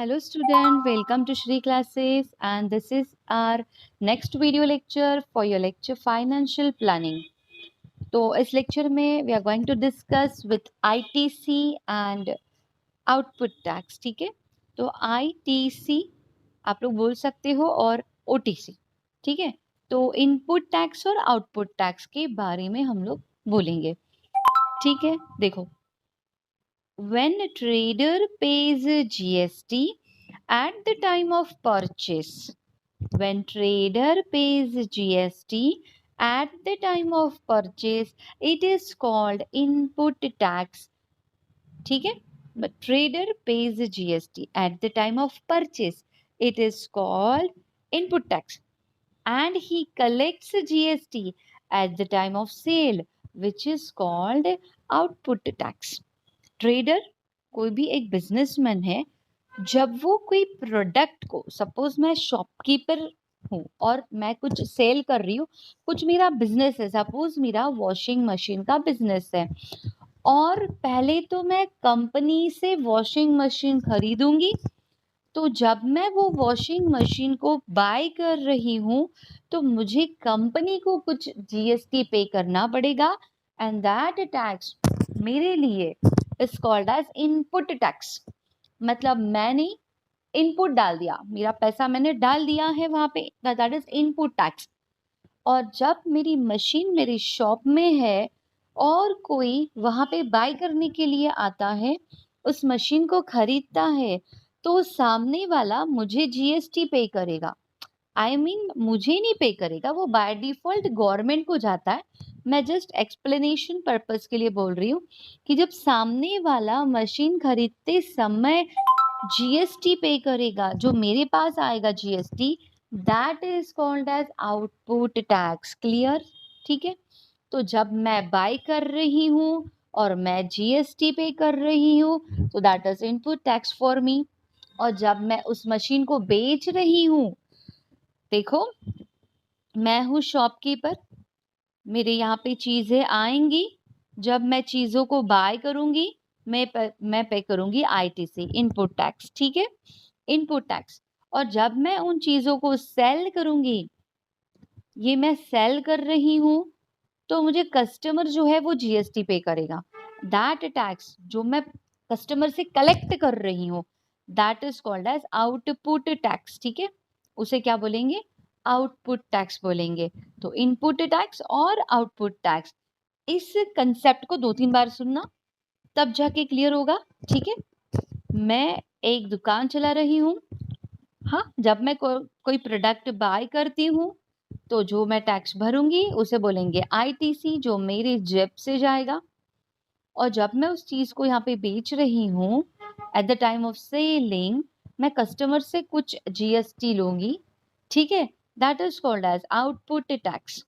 Hello student, welcome to Shri classes and this is our next video lecture for your lecture financial planning. तो इस lecture में we are going to discuss with ITC and output tax. ठीक है, तो ITC आप लोग बोल सकते हो और OTC. ठीक है, तो इनपुट टैक्स और आउटपुट टैक्स के बारे में हम लोग बोलेंगे. ठीक है, देखो, when a trader pays GST at the time of purchase, when trader pays GST at the time of purchase, it is called input tax. ठीक है, but trader pays GST at the time of purchase, it is called input tax, and he collects GST at the time of sale, which is called output tax. Trader कोई भी एक businessman है, जब वो कोई product को, suppose मैं shopkeeper हूँ और मैं कुछ सेल कर रही हूँ, कुछ मेरा बिजनेस है, सपोज मेरा वॉशिंग मशीन का बिजनेस है, और पहले तो मैं कंपनी से वॉशिंग मशीन खरीदूंगी, तो जब मैं वो वॉशिंग मशीन को बाय कर रही हूँ तो मुझे कंपनी को कुछ जीएसटी पे करना पड़ेगा, एंड दैट टैक्स मेरे लिए is called as input tax. मतलब मैंने इनपुट डाल दिया, मेरा पैसा मैंने डाल दिया है वहां पे, दैट इज इनपुट टैक्स. और जब मेरी मशीन मेरी शॉप में है और कोई वहां पे बाय करने के लिए आता है, उस मशीन को खरीदता है, तो सामने वाला मुझे जीएसटी पे करेगा. मुझे नहीं पे करेगा, वो बाय डिफॉल्ट गवर्नमेंट को जाता है. मैं जस्ट एक्सप्लेनेशन पर्पस के लिए बोल रही हूँ कि जब सामने वाला मशीन खरीदते समय जीएसटी पे करेगा, जो मेरे पास आएगा GST, that is called as output tax. Clear? ठीक है, तो जब मैं बाय कर रही हूँ और मैं जीएसटी पे कर रही हूँ, तो that is input tax for me. और जब मैं उस मशीन को बेच रही हूँ, देखो, मैं हूँ शॉपकीपर, मेरे यहाँ पे चीजें आएंगी, जब मैं चीजों को बाय करूंगी, मैं पे करूंगी आईटीसी, इनपुट टैक्स. ठीक है, इनपुट टैक्स. और जब मैं उन चीजों को सेल करूंगी, ये मैं सेल कर रही हूँ, तो मुझे कस्टमर जो है वो जीएसटी पे करेगा. दैट टैक्स जो मैं कस्टमर से कलेक्ट कर रही हूँ, that is called as output tax. ठीक है, उसे क्या बोलेंगे? आउटपुट टैक्स बोलेंगे. तो इनपुट टैक्स और आउटपुट टैक्स, इस कंसेप्ट को 2-3 बार सुनना, तब जाके क्लियर होगा. ठीक है, मैं एक दुकान चला रही हूँ. हाँ, जब मैं कोई प्रोडक्ट बाय करती हूँ, तो जो मैं टैक्स भरूंगी उसे बोलेंगे आईटीसी, जो मेरे जेब से जाएगा. और जब मैं उस चीज को यहाँ पे बेच रही हूँ, at the time of selling, मैं कस्टमर से कुछ जीएसटी लूंगी. ठीक है, that is called as output tax.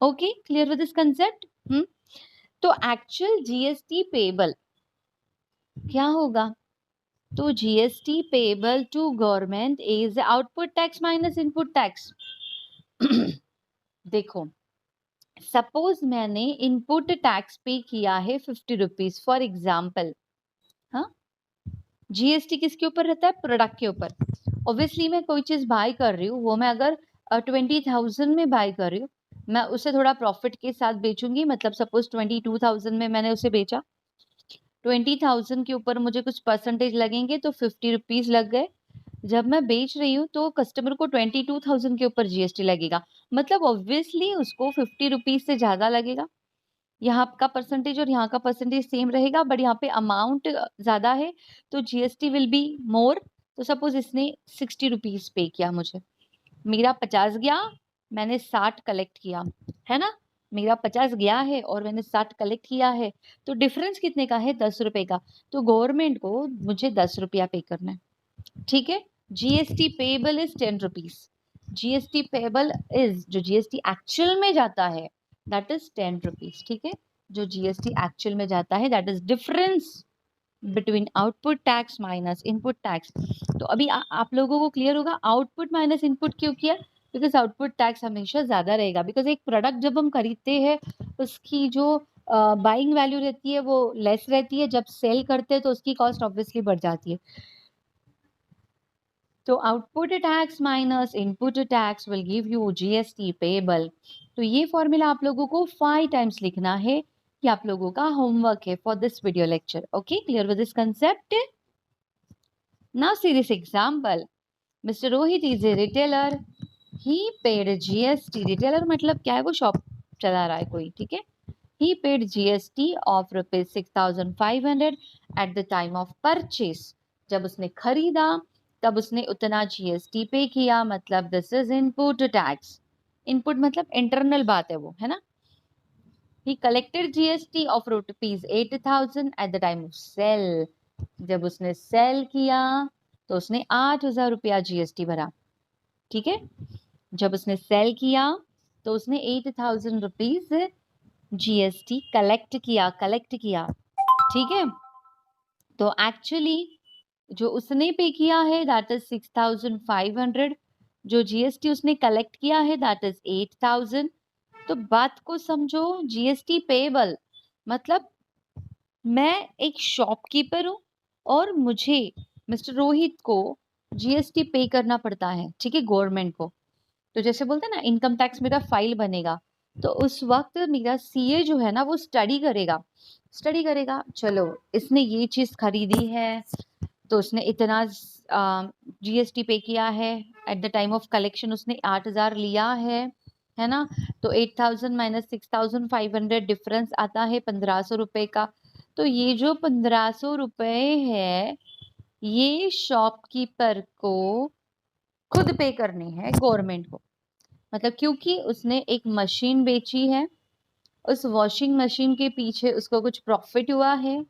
Okay, clear with this concept? तो एक्चुअल जीएसटी पेबल क्या होगा? तो GST payable to government is output tax minus input tax. देखो, सपोज मैंने इनपुट टैक्स पे किया है 50 रुपीज फॉर एग्जाम्पल. हाँ, GST किसके ऊपर रहता है? प्रोडक्ट के ऊपर. ऑब्वियसली मैं कोई चीज बाय कर रही हूँ, वो मैं अगर 20,000 में बाय कर रही हूँ, मैं उसे थोड़ा प्रॉफिट के साथ बेचूंगी. मतलब सपोज 22,000 में मैंने उसे बेचा, 20,000 के ऊपर मुझे कुछ परसेंटेज लगेंगे, तो 50 रुपीज लग गए. जब मैं बेच रही हूँ तो कस्टमर को 22,000 के ऊपर जीएसटी लगेगा. मतलब ऑब्वियसली उसको 50 रुपीज से ज्यादा लगेगा. यहाँ का परसेंटेज और यहाँ का परसेंटेज सेम रहेगा, बट यहाँ पे अमाउंट ज्यादा है, तो जीएसटी विल बी मोर. तो सपोज इसने 60 रुपीज पे किया मुझे, मेरा 50 गया, मैंने 60 कलेक्ट किया, है ना? मेरा 50 गया है और मैंने 60 कलेक्ट किया है, तो डिफरेंस कितने का है? 10 रुपए का. तो गवर्नमेंट को मुझे 10 रुपया पे करना है. ठीक है, GST payable is 10 rupees. GST payable is, जो जीएसटी एक्चुअल में जाता है, दैट इज 10 रुपीज. ठीक है, जो जीएसटी एक्चुअल में जाता है, that is difference between output tax minus input tax. तो अभी आप लोगों को क्लियर होगा आउटपुट माइनस इनपुट क्यों किया? बिकॉज आउटपुट टैक्स हमेशा ज्यादा रहेगा, बिकॉज एक प्रोडक्ट जब हम खरीदते हैं, उसकी जो बाइंग वैल्यू रहती है वो लेस रहती है, जब सेल करते हैं तो उसकी कॉस्ट ऑब्वियसली बढ़ जाती है. तो output tax minus input tax will give you GST payable. तो ये फॉर्मूला आप लोगों को 5 टाइम्स लिखना है। ये आप लोगों का होमवर्क है for this video lecture. Okay, clear with this concept? Now see this example. Mister Rohit is a retailer, he paid GST. Retailer मतलब क्या है? वो शॉप चला रहा है कोई, ठीक है। He paid GST of rupees 6,500 at the time of purchase. जब उसने खरीदा तब उसने उतना जीएसटी पे किया, मतलब this is input tax. Input मतलब इंटरनल बात है वो, है ना। ही collected GST of rupees 8,000 at the time of sale. जब उसने सेल किया तो उसने 8,000 रुपया जीएसटी भरा, ठीक है। जब उसने सेल किया तो उसने 8,000 रुपीज जीएसटी कलेक्ट किया, ठीक है। तो एक्चुअली जो उसने पे किया है दैट इज 6,500, जो जीएसटी उसने कलेक्ट किया है दैट इज 8,000। तो बात को समझो, जीएसटी पेबल मतलब मैं एक शॉपकीपर हूँ और मुझे मिस्टर रोहित को जीएसटी पे करना पड़ता है, ठीक है, गवर्नमेंट को। तो जैसे बोलते हैं ना, इनकम टैक्स मेरा फाइल बनेगा, तो उस वक्त मेरा सीए जो है ना वो स्टडी करेगा। चलो, इसने ये चीज खरीदी है तो उसने इतना जीएसटी पे किया है। Eight the time of collection उसने 8,000 लिया है ना। तो 8,000 माइनस 6,500 डिफरेंस आता है 1,500 रुपए का। तो ये जो 1,500 रुपए है ये शॉपकीपर को खुद पे करने हैं गवर्नमेंट को। मतलब क्योंकि उसने एक मशीन बेची है, उस वॉशिंग मशीन के पीछे उसको कुछ प्रॉफिट हुआ है,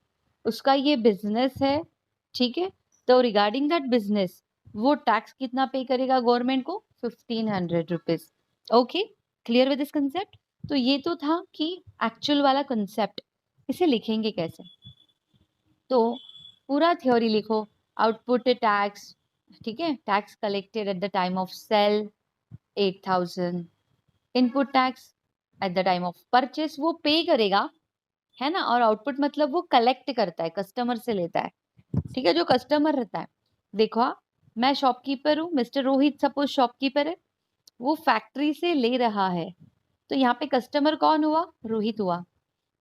उसका ये बिजनेस है, ठीक है। तो रिगार्डिंग दैट बिजनेस वो टैक्स कितना पे करेगा गवर्नमेंट को? 1,500 rupees. Okay, clear with this concept? तो ये तो था कि एक्चुअल वाला कंसेप्ट, इसे लिखेंगे कैसे। तो पूरा थ्योरी लिखो। आउटपुट टैक्स, ठीक है, tax collected at the time of sale 8,000, input tax at the time of purchase वो पे करेगा, है ना। और आउटपुट मतलब वो कलेक्ट करता है, कस्टमर से लेता है, ठीक है, जो कस्टमर रहता है। देखो मैं शॉपकीपर हूँ, मिस्टर रोहित सपोज शॉपकीपर है, वो फैक्ट्री से ले रहा है। तो यहाँ पे कस्टमर कौन हुआ? रोहित हुआ।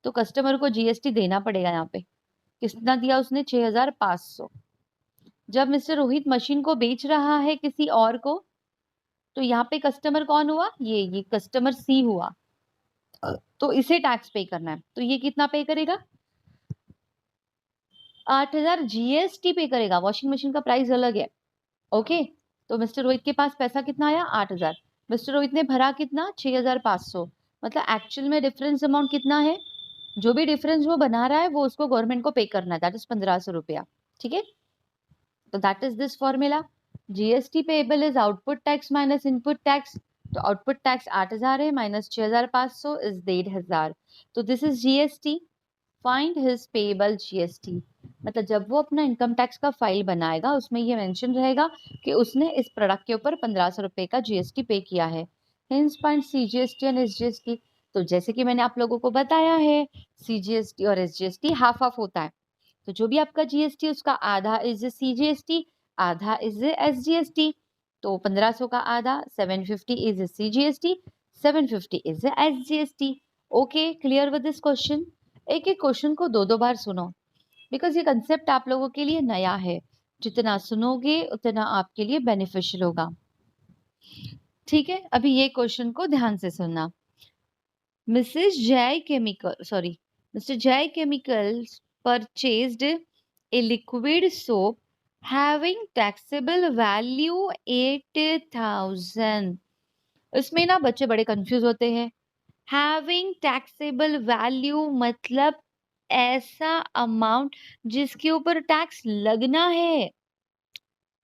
तो कस्टमर को जीएसटी देना पड़ेगा। यहाँ पे कितना दिया उसने? 6,500। जब मिस्टर रोहित मशीन को बेच रहा है किसी और को, तो यहाँ पे कस्टमर कौन हुआ? ये कस्टमर सी हुआ। तो इसे टैक्स पे करना है, तो ये कितना पे करेगा? 8,000 जीएसटी पे करेगा। वॉशिंग मशीन का प्राइस अलग है, ओके। तो मिस्टर रोहित के पास पैसा कितना आया? 8,000। मिस्टर रोहित ने भरा कितना? 6,500। मतलब एक्चुअल में डिफरेंस अमाउंट कितना है? जो भी डिफरेंस वो बना रहा है वो उसको गवर्नमेंट को पे करना है, दैट इज 1,500 रुपया, ठीक है। तो that is this formula. GST payable is output tax minus input tax. तो आउटपुट टैक्स 8,000 है माइनस 6,500 इज 1,500। तो this is GST. Find his payable GST. मतलब जब वो अपना इनकम टैक्स का फाइल बनाएगा उसमें ये मेंशन रहेगा कि उसने इस प्रोडक्ट के ऊपर 1,500 रुपए का जीएसटी पे किया है। Hints point CGST and SGST. तो जैसे कि मैंने आप लोगों को बताया है, सीजीएसटी और एसजीएसटी हाफ हाफ होता है। तो जो भी आपका जीएसटी उसका आधा इज सीजीएसटी, आधा इज एसजीएसटी। तो 1,500 का आधा 750 is CGST, 750 is SGST. Okay, clear with this question? एक एक क्वेश्चन को दो दो बार सुनो, बिकॉज ये कंसेप्ट आप लोगों के लिए नया है। जितना सुनोगे उतना आपके लिए बेनिफिशियल होगा, ठीक है। अभी ये क्वेश्चन को ध्यान से सुनना। मिसेस जय केमिकल सॉरी मिस्टर जय chemicals purchased a liquid soap having taxable value 8,000। इसमें ना बच्चे बड़े कंफ्यूज होते हैं। हैविंग टैक्सेबल वैल्यू मतलब ऐसा अमाउंट जिसके ऊपर टैक्स लगना है।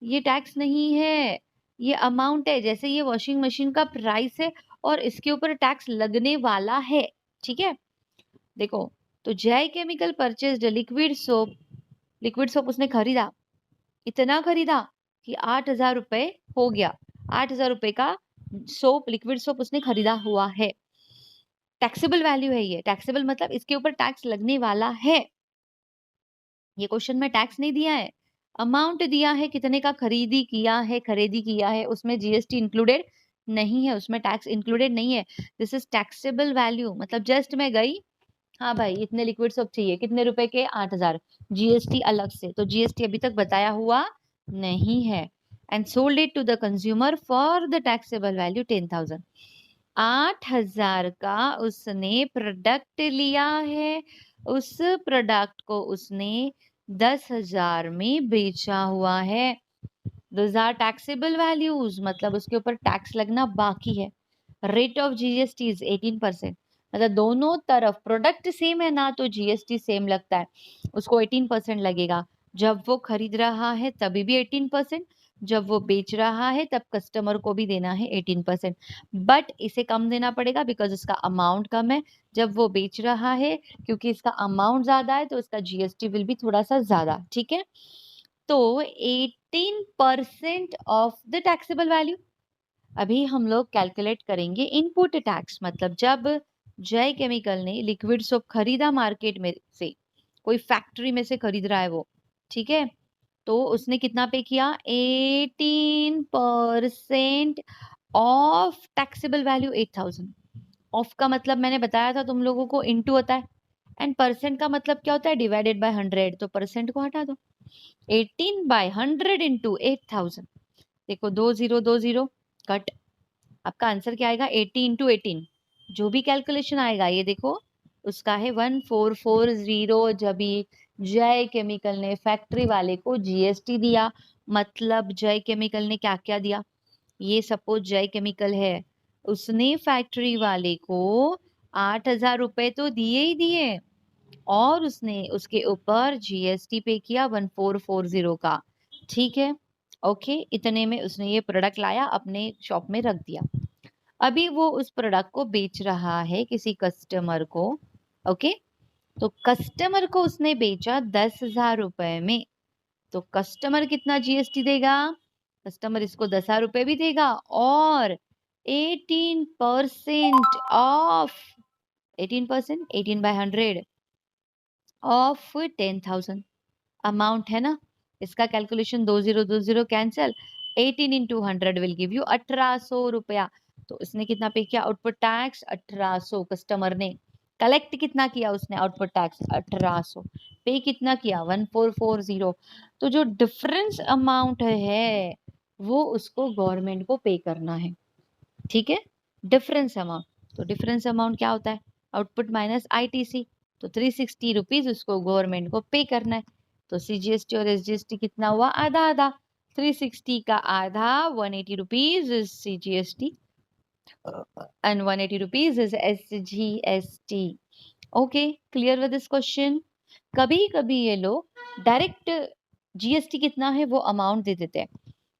ये टैक्स नहीं है, ये अमाउंट है। जैसे ये वॉशिंग मशीन का प्राइस है और इसके ऊपर टैक्स लगने वाला है, ठीक है। देखो, तो जय केमिकल परचेज लिक्विड सोप उसने खरीदा, इतना खरीदा कि 8,000 रुपए हो गया। 8,000 रुपए का लिक्विड सोप उसने खरीदा हुआ है। टैक्सेबल वैल्यू है ये। टैक्सेबल मतलब इसके ऊपर टैक्स लगने वाला है। ये क्वेश्चन में टैक्स नहीं दिया है, अमाउंट दिया है कितने का खरीदी किया है, उसमें जीएसटी इंक्लूडेड नहीं है, उसमें टैक्स इंक्लूडेड नहीं है। दिस इज टैक्सेबल वैल्यू, मतलब जस्ट मैं गई, हाँ भाई इतने लिक्विड सोप चाहिए, कितने रुपए के, 8,000, जीएसटी अलग से, तो जीएसटी अभी तक बताया हुआ नहीं है। And sold it to the consumer for the taxable value 10,000। 8,000 का उसने प्रोडक्ट लिया है, उस प्रोडक्ट को उसने 10,000 में बेचा हुआ है। Those are taxable values, मतलब उसके ऊपर टैक्स लगना बाकी है। रेट ऑफ जीएसटी इज 18%, मतलब दोनों तरफ प्रोडक्ट सेम है ना, तो जीएसटी सेम लगता है, उसको 18% लगेगा। जब वो खरीद रहा है तभी भी 18%, जब वो बेच रहा है तब कस्टमर को भी देना है 18%, बट इसे कम देना पड़ेगा बिकॉज उसका अमाउंट कम है। जब वो बेच रहा है, क्योंकि इसका अमाउंट ज्यादा है, तो उसका जीएसटी विल भी थोड़ा सा ज्यादा, ठीक है। तो 18% ऑफ द टैक्सेबल वैल्यू। अभी हम लोग कैलकुलेट करेंगे इनपुट टैक्स, मतलब जब जय केमिकल ने लिक्विड सोप खरीदा मार्केट में से, कोई फैक्ट्री में से खरीद रहा है वो, ठीक है, तो उसने कितना पे किया, 18% ऑफ टैक्सेबल वैल्यू 8,000। ऑफ का मतलब मैंने बताया था तुम लोगों को, इनटू होता है, एंड परसेंट का मतलब क्या होता है, डिवाइडेड बाय 100, तो परसेंट को हटा दो। 18/100 इंटू 8,000, देखो 20 कट, आपका आंसर क्या आएगा, 80 इंटू 18। जो भी कैलकुलेशन आएगा ये देखो, उसका है 1440। जब भी जय केमिकल ने फैक्ट्री वाले को जीएसटी दिया, मतलब जय केमिकल ने क्या क्या दिया, ये सपोज जय केमिकल है, उसने फैक्ट्री वाले को 8,000 रुपए तो दिए ही दिए, और उसने उसके ऊपर जीएसटी पे किया 1440 का, ठीक है। ओके, इतने में उसने ये प्रोडक्ट लाया, अपने शॉप में रख दिया। अभी वो उस प्रोडक्ट को बेच रहा है किसी कस्टमर को। ओके, तो कस्टमर को उसने बेचा 10,000 रुपए में, तो कस्टमर कितना जीएसटी देगा, कस्टमर इसको 10,000 रुपए भी देगा, और 18% ऑफ, 18%, 18/100 ऑफ 10,000 अमाउंट है ना। इसका calculation 20 cancel, 18 into 100 will give you 1,800 रुपया। तो इसने कितना पे किया, आउटपुट टैक्स 1,800। कस्टमर ने कलेक्ट कितना किया, उसने आउटपुट टैक्स 1,800, पे कितना किया 1440। तो जो डिफरेंस अमाउंट है वो उसको गवर्नमेंट को पे करना है, ठीक है। डिफरेंस अमाउंट, तो डिफरेंस अमाउंट क्या होता है, आउटपुट माइनस आईटीसी, तो 360 रुपीज उसको गवर्नमेंट को पे करना है। तो सीजीएसटी और एसजीएसटी कितना हुआ, आधा आधा, 360 का आधा 180 rupees is CGST and 180 rupees is SGST. Okay, clear with this question. कभी कभी ये लोग डायरेक्ट जीएसटी कितना है वो अमाउंट दे देते हैं,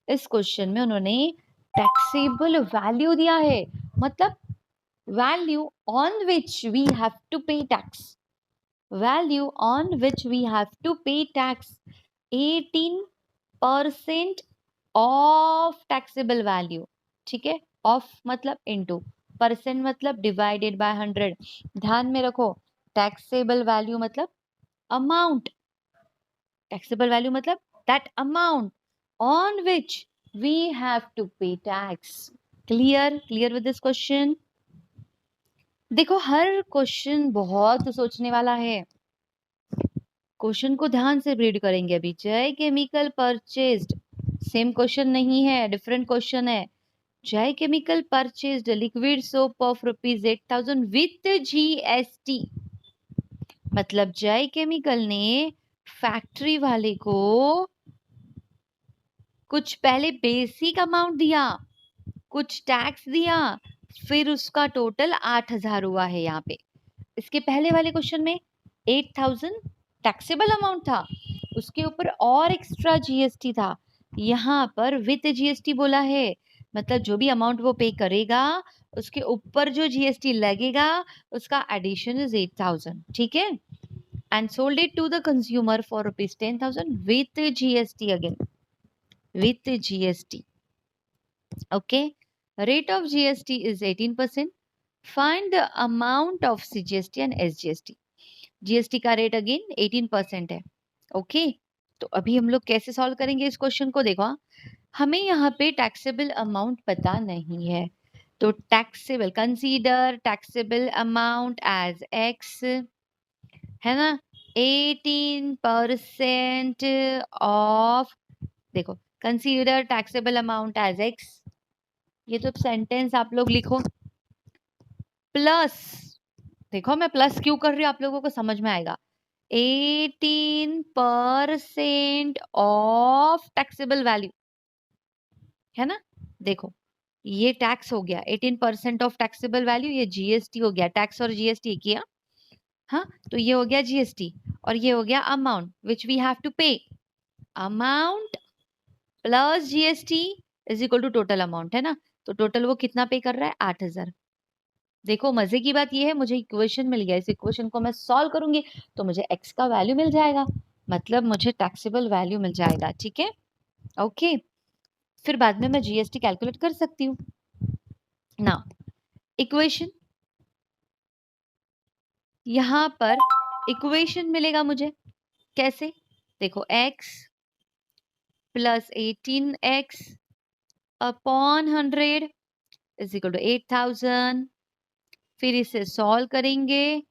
इस क्वेश्चन में उन्होंने टैक्सेबल वैल्यू दिया है, मतलब value on which we have to pay tax, value on which we have to pay tax, 18% of taxable value, ठीक है। ऑफ मतलब इनटू, परसेंट मतलब डिवाइडेड बाय 100। ध्यान में रखो, टैक्सेबल वैल्यू मतलब अमाउंट, टैक्सेबल वैल्यू मतलब that amount on which we have to pay tax. Clear with this question. देखो हर क्वेश्चन बहुत सोचने वाला है, क्वेश्चन को ध्यान से रीड करेंगे। अभी जय केमिकल परचेज्ड, सेम क्वेश्चन नहीं है, डिफरेंट क्वेश्चन है। जय chemical purchased liquid soap of ₹8,000 with GST, मतलब जय केमिकल ने फैक्ट्री वाले को कुछ पहले बेसिक अमाउंट दिया, कुछ टैक्स दिया, फिर उसका टोटल 8,000 हुआ है यहाँ पे। इसके पहले वाले क्वेश्चन में 8,000 टैक्सेबल अमाउंट था, उसके ऊपर और एक्स्ट्रा जीएसटी था, यहाँ पर विथ जीएसटी बोला है, मतलब जो भी अमाउंट वो पे करेगा उसके ऊपर जो जीएसटी लगेगा उसका एडिशन इज 8,000, ठीक है। And sold it to the consumer for ₹10,000 with GST, again with GST. Okay, rate of GST is 18%. Find the amount of CGST and SGST. GST का रेट अगेन 18% है, ओके। तो अभी हम लोग कैसे सॉल्व करेंगे इस क्वेश्चन को? देखो हमें यहाँ पे टैक्सेबल अमाउंट पता नहीं है, तो taxable, consider taxable amount as X, है ना, 18% ऑफ, देखो consider taxable amount as X, ये तो सेंटेंस आप लोग लिखो, प्लस, देखो मैं प्लस क्यों कर रही हूँ आप लोगों को समझ में आएगा, 18% ऑफ टैक्सेबल वैल्यू, है ना। देखो ये टैक्स हो गया 18% ऑफ टैक्सेबल वैल्यू, ये जीएसटी हो गया, टैक्स और जीएसटी किया, हाँ, तो ये हो गया जीएसटी, और ये हो गया amount which we have to pay, amount plus GST is equal to total amount, है ना। तो टोटल वो कितना पे कर रहा है? 8,000। देखो मजे की बात ये है, मुझे इक्वेशन मिल गया, इस इक्वेशन को मैं सॉल्व करूंगी तो मुझे एक्स का वैल्यू मिल जाएगा, मतलब मुझे टैक्सेबल वैल्यू मिल जाएगा, ठीक है, ओके। फिर बाद में मैं जीएसटी कैलकुलेट कर सकती हूँ ना। इक्वेशन, यहां पर इक्वेशन मिलेगा मुझे कैसे? देखो x plus 18x upon 100 is equal to 8,000, फिर इसे सॉल्व करेंगे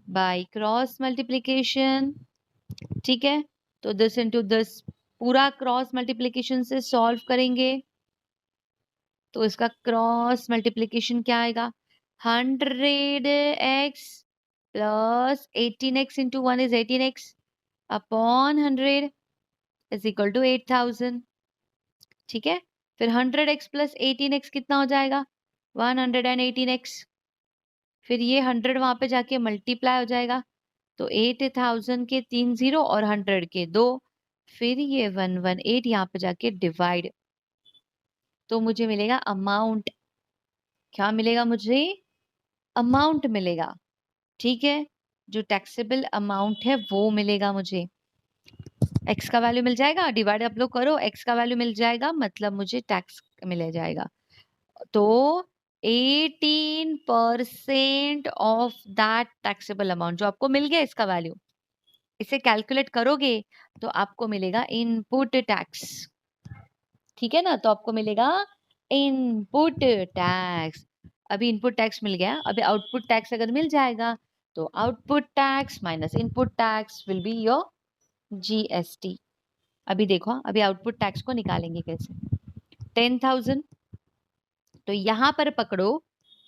बाय क्रॉस मल्टीप्लीकेशन, ठीक है, तो दिस इंटू दिस, पूरा क्रॉस मल्टीप्लीकेशन से सॉल्व करेंगे तो इसका क्रॉस मल्टीप्लीकेशन क्या आएगा? 100x plus 18x into 1 is 18x upon 100 is equal to 8,000, ठीक है। फिर 100x प्लस 18x कितना हो जाएगा? 118x, फिर ये 100 वहां पे जाके मल्टीप्लाई हो जाएगा, तो 8,000 के 3 जीरो और 100 के 2, फिर ये 118 यहाँ पे जाके डिवाइड, तो मुझे मिलेगा अमाउंट, क्या मिलेगा मुझे? अमाउंट मिलेगा, ठीक है, जो टैक्सेबल अमाउंट है वो मिलेगा मुझे, एक्स का वैल्यू मिल जाएगा, डिवाइड आप लोग करो, एक्स का वैल्यू मिल जाएगा, मतलब मुझे टैक्स मिल जाएगा, तो 18% ऑफ दैट टैक्सेबल अमाउंट जो आपको मिल गया इसका वैल्यू, इसे कैलकुलेट करोगे तो आपको मिलेगा इनपुट टैक्स, ठीक है ना, तो आपको मिलेगा इनपुट टैक्स। अभी इनपुट टैक्स मिल गया, अभी आउटपुट टैक्स अगर मिल जाएगा तो output tax minus input tax will be your GST. अभी देखो अभी आउटपुट टैक्स को निकालेंगे कैसे? 10,000, तो यहां पर पकड़ो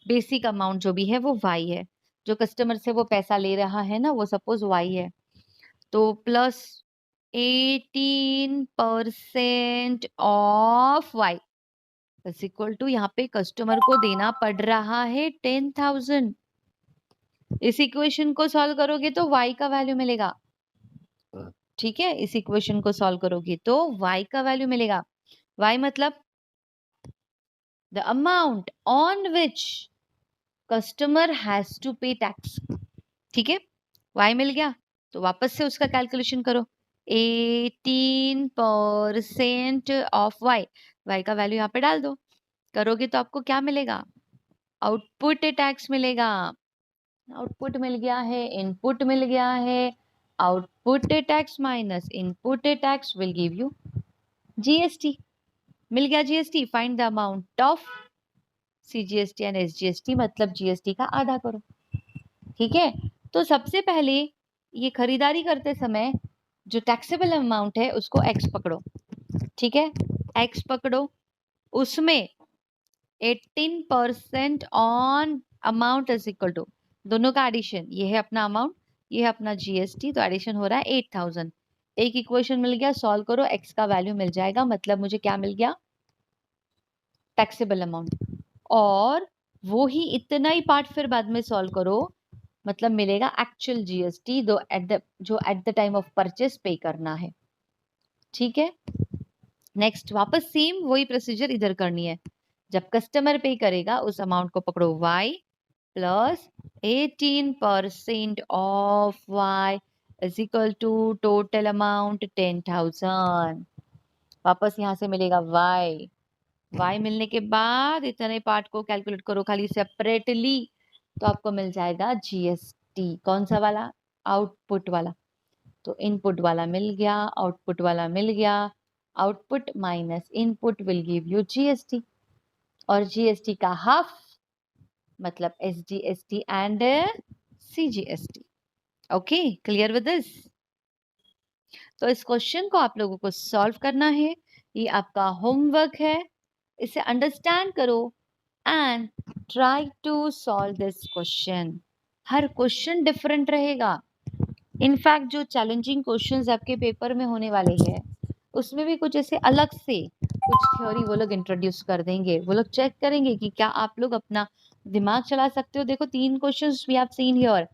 बेसिक अमाउंट जो भी है वो वाई है, जो कस्टमर से वो पैसा ले रहा है ना वो सपोज वाई है, तो plus 18% of Y is equal to, यहाँ पे कस्टमर को देना पड़ रहा है 10,000। इस इक्वेशन को सॉल्व करोगे तो वाई का वैल्यू मिलेगा, ठीक है, इस इक्वेशन को सॉल्व करोगे तो वाई का वैल्यू मिलेगा, वाई मतलब the amount on which customer has to pay tax, ठीक है, वाई मिल गया, तो वापस से उसका कैलकुलेशन करो, 18% ऑफ वाई, वाई का वैल्यू यहाँ पे डाल दो, करोगे तो आपको क्या मिलेगा? आउटपुट टैक्स मिलेगा, आउटपुट मिल गया है, इनपुट मिल गया है, output tax minus input tax will give you GST, मिल गया GST, find the amount of CGST and SGST, मतलब जीएसटी का आधा करो, ठीक है। तो सबसे पहले ये खरीदारी करते समय जो टैक्सेबल अमाउंट है उसको एक्स पकड़ो, ठीक है, एक्स पकड़ो, उसमें 18% on amount is equal to, दोनों का एडिशन, ये है अपना अमाउंट, ये है अपना जीएसटी, तो एडिशन हो रहा है 8,000, एक इक्वेशन मिल गया, सॉल्व करो, एक्स का वैल्यू मिल जाएगा, मतलब मुझे क्या मिल गया? टैक्सेबल अमाउंट, और वो ही इतना ही पार्ट फिर बाद में सॉल्व करो, मतलब मिलेगा एक्चुअल जीएसटी जो eight the time of purchase पे करना है, ठीक है। नेक्स्ट वापस सेम वही प्रोसीजर इधर करनी है, जब कस्टमर पे करेगा उस अमाउंट को पकड़ो y plus 18% of y is equal to total amount 10,000, वापस यहाँ से मिलेगा y मिलने के बाद इतने पार्ट को कैलकुलेट करो खाली सेपरेटली, तो आपको मिल जाएगा जीएसटी, कौन सा वाला? आउटपुट वाला, तो इनपुट वाला मिल गया, आउटपुट वाला मिल गया। Output minus input will give you GST, और जीएसटी का हाफ मतलब SGST and CGST. Okay, clear with this? तो इस क्वेश्चन को आप लोगों को सॉल्व करना है, ये आपका होमवर्क है। इसे अंडरस्टैंड करो and try to solve this question. हर क्वेश्चन डिफरेंट रहेगा। इनफैक्ट जो चैलेंजिंग क्वेश्चंस आपके पेपर में होने वाले हैं उसमें भी कुछ ऐसे अलग से कुछ थ्योरी वो लोग इंट्रोड्यूस कर देंगे। वो लोग चेक करेंगे कि क्या आप लोग अपना दिमाग चला सकते हो। देखो 3 questions we have seen here,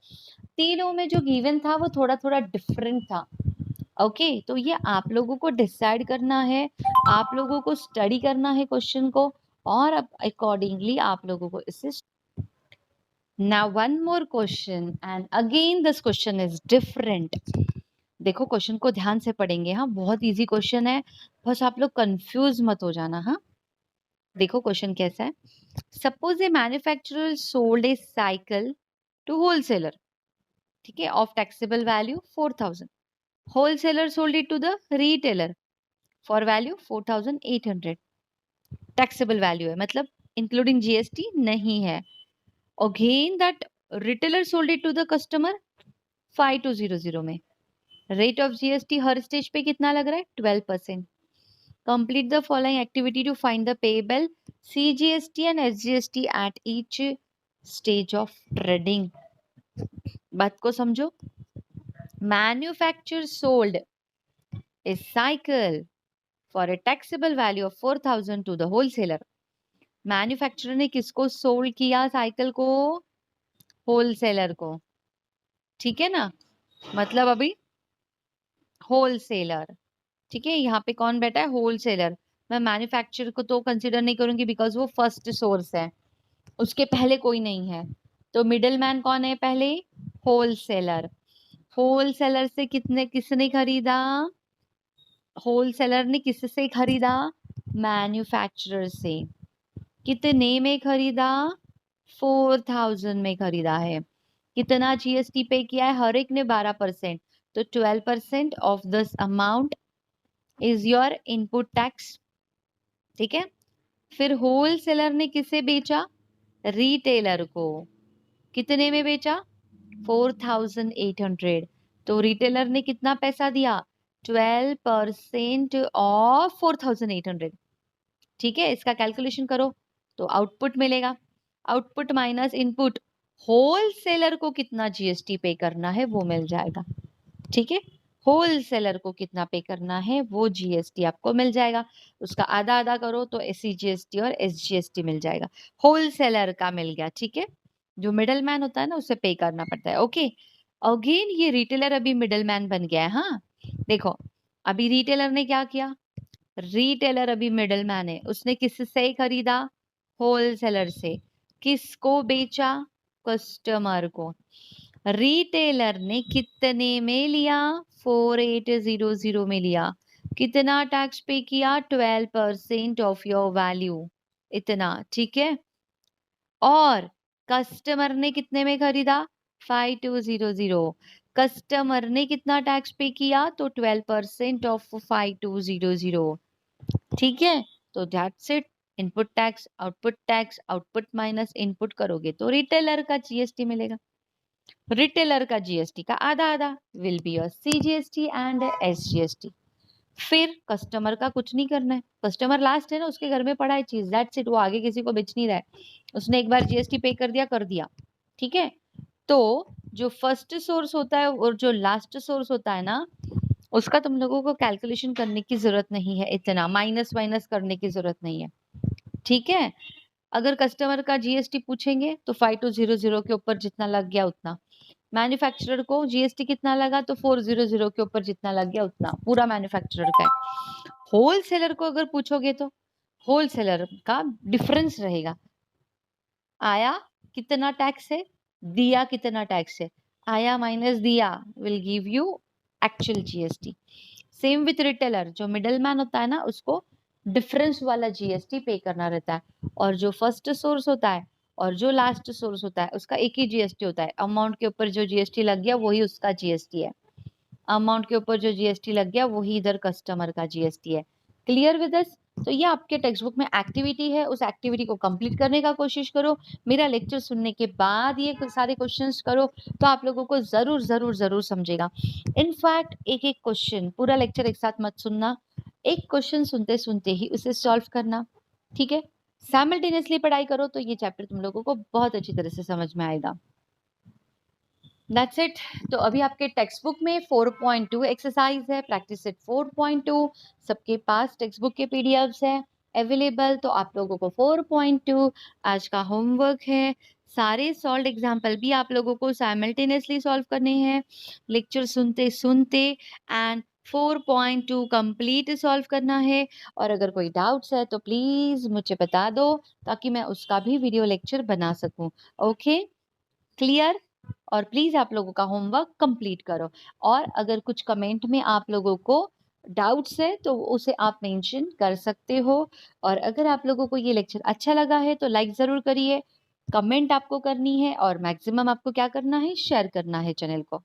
तीनों में जो गिवन था वो थोड़ा थोड़ा डिफरेंट था। ओके, तो ये आप लोगों को डिसाइड करना है, आप लोगों को स्टडी करना है क्वेश्चन को, और अब अकॉर्डिंगली आप लोगों को इसे। Now one more question and again this question is different. देखो क्वेश्चन को ध्यान से पढ़ेंगे, हाँ बहुत इजी क्वेश्चन है, बस आप लोग कंफ्यूज मत हो जाना। हाँ देखो क्वेश्चन कैसा है। Suppose a manufacturer sold a cycle to wholesaler, ठीक है, of taxable value 4000। Wholesaler sold it to the retailer for value 4800। Taxable value है, मतलब इंक्लूडिंग जीएसटी नहीं है। Again that retailer sold it to the customer 5200 में। Rate of GST हर stage पे कितना लग रहा है? 12%। Complete the following activity to find the payable CGST and SGST at each stage of trading. बात को समझो। Manufacture sold a cycle for a taxable value of 4000 to the wholesaler. Manufacturer ने किसको सोल्ड किया साइकिल को? Wholesaler को, ठीक है ना, मतलब अभी होलसेलर, ठीक है। यहाँ पे कौन बैठा है? होलसेलर। मैं मैन्युफैक्चरर को तो कंसिडर नहीं करूंगी बिकॉज वो फर्स्ट सोर्स है, उसके पहले कोई नहीं है। तो मिडिल मैन कौन है? पहले होलसेलर। होलसेलर से किसने खरीदा? होलसेलर ने किससे खरीदा? मैन्युफैक्चरर से। कितने में खरीदा? 4000 में खरीदा है। कितना जीएसटी पे किया है? हर एक ने 12%, तो 12% of this amount is your input tax, ठीक है। फिर होलसेलर ने किसे बेचा? रिटेलर को। कितने में बेचा? 4800। तो रिटेलर ने कितना पैसा दिया? 12% ऑफ 4800, ठीक है। इसका कैलकुलेशन करो तो आउटपुट मिलेगा। आउटपुट माइनस इनपुट, होलसेलर को कितना जीएसटी पे करना है वो मिल जाएगा, ठीक है। होलसेलर को कितना पे करना है वो जीएसटी आपको मिल जाएगा। उसका आधा आधा करो तो सीजीएसटी और एसजीएसटी मिल जाएगा। होलसेलर का मिल गया, ठीक है। जो मिडल मैन होता है ना उसे पे करना पड़ता है। ओके, अगेन ये रिटेलर अभी मिडल मैन बन गया है। हाँ देखो, अभी रिटेलर ने क्या किया? रिटेलर अभी मिडल मैन है, उसने किससे खरीदा? होलसेलर से। किसको बेचा? कस्टमर को। रिटेलर ने कितने में लिया? 4800 में लिया। कितना टैक्स पे किया? 12% ऑफ योर वैल्यू, इतना, ठीक है। और कस्टमर ने कितने में खरीदा? 5200। कस्टमर ने कितना टैक्स पे किया? तो 12% ऑफ 5200, ठीक है। तो that's it. Input tax, output minus input करोगे तो रिटेलर का जीएसटी मिलेगा। रिटेलर का जीएसटी का आधा आधा will be your CGST and SGST. फिर कस्टमर का कुछ नहीं करना है, कस्टमर लास्ट है ना, उसके घर में पड़ा है चीज, दैट्स इट। वो आगे किसी को बेच नहीं रहा है, उसने एक बार जीएसटी पे कर दिया, ठीक है। तो जो फर्स्ट सोर्स होता है और जो लास्ट सोर्स होता है ना, उसका तुम लोगों को कैलकुलेशन करने की जरूरत नहीं है, इतना माइनस माइनस करने की जरूरत नहीं है, ठीक है। अगर कस्टमर का जीएसटी पूछेंगे तो 5200 के ऊपर जितना लग गया उतना। मैन्युफैक्चरर को जीएसटी कितना लगा? तो 400 के ऊपर जितना लग गया उतना पूरा मैन्युफैक्चरर का है। होलसेलर को अगर पूछोगे तो होलसेलर का डिफरेंस रहेगा। आया कितना टैक्स है, दिया कितना टैक्स है, आया माइनस दिया will give you actual GST. Same with retailer, जो मिडल मैन होता है ना उसको डिफरेंस वाला जीएसटी पे करना रहता है, और जो फर्स्ट सोर्स होता है और जो लास्ट सोर्स होता है उसका एक ही जीएसटी होता है। अमाउंट के ऊपर जो जीएसटी लग गया वही उसका जीएसटी है। अमाउंट के ऊपर जो जीएसटी लग गया वही इधर कस्टमर का जीएसटी है। Clear with this? तो ये आपके टेक्स्ट बुक में एक्टिविटी है, उस एक्टिविटी को कंप्लीट करने का कोशिश करो। मेरा लेक्चर सुनने के बाद ये सारे क्वेश्चंस करो तो आप लोगों को जरूर जरूर जरूर समझेगा। इनफैक्ट एक एक क्वेश्चन, पूरा लेक्चर एक साथ मत सुनना, एक क्वेश्चन सुनते सुनते ही उसे सॉल्व करना, ठीक है? साइमल्टेनियसली पढ़ाई करो तो ये चैप्टर तुम लोगों को बहुत अच्छी तरह से समझ में आएगा। That's it. तो अभी आपके टेक्स्ट बुक में 4.2 एक्सरसाइज है, प्रैक्टिस सेट 4.2 सबके पास टेक्स्ट बुक के पीडीएफ्स है अवेलेबल। तो आप लोगों को 4.2 आज का होमवर्क है। सारे सॉल्व एग्जाम्पल भी आप लोगों को साइमल्टेनियसली सॉल्व करने हैं, लेक्चर सुनते सुनते, एंड 4.2 कंप्लीट सॉल्व करना है। और अगर कोई डाउट्स है तो प्लीज मुझे बता दो ताकि मैं उसका भी वीडियो लेक्चर बना सकूं। Okay, clear? और प्लीज आप लोगों का होमवर्क कंप्लीट करो। और अगर कुछ कमेंट में आप लोगों को डाउट्स है तो उसे आप मेंशन कर सकते हो। और अगर आप लोगों को ये लेक्चर अच्छा लगा है तो लाइक जरूर करिए, कमेंट आपको करनी है और मैक्सिमम आपको क्या करना है, शेयर करना है चैनल को।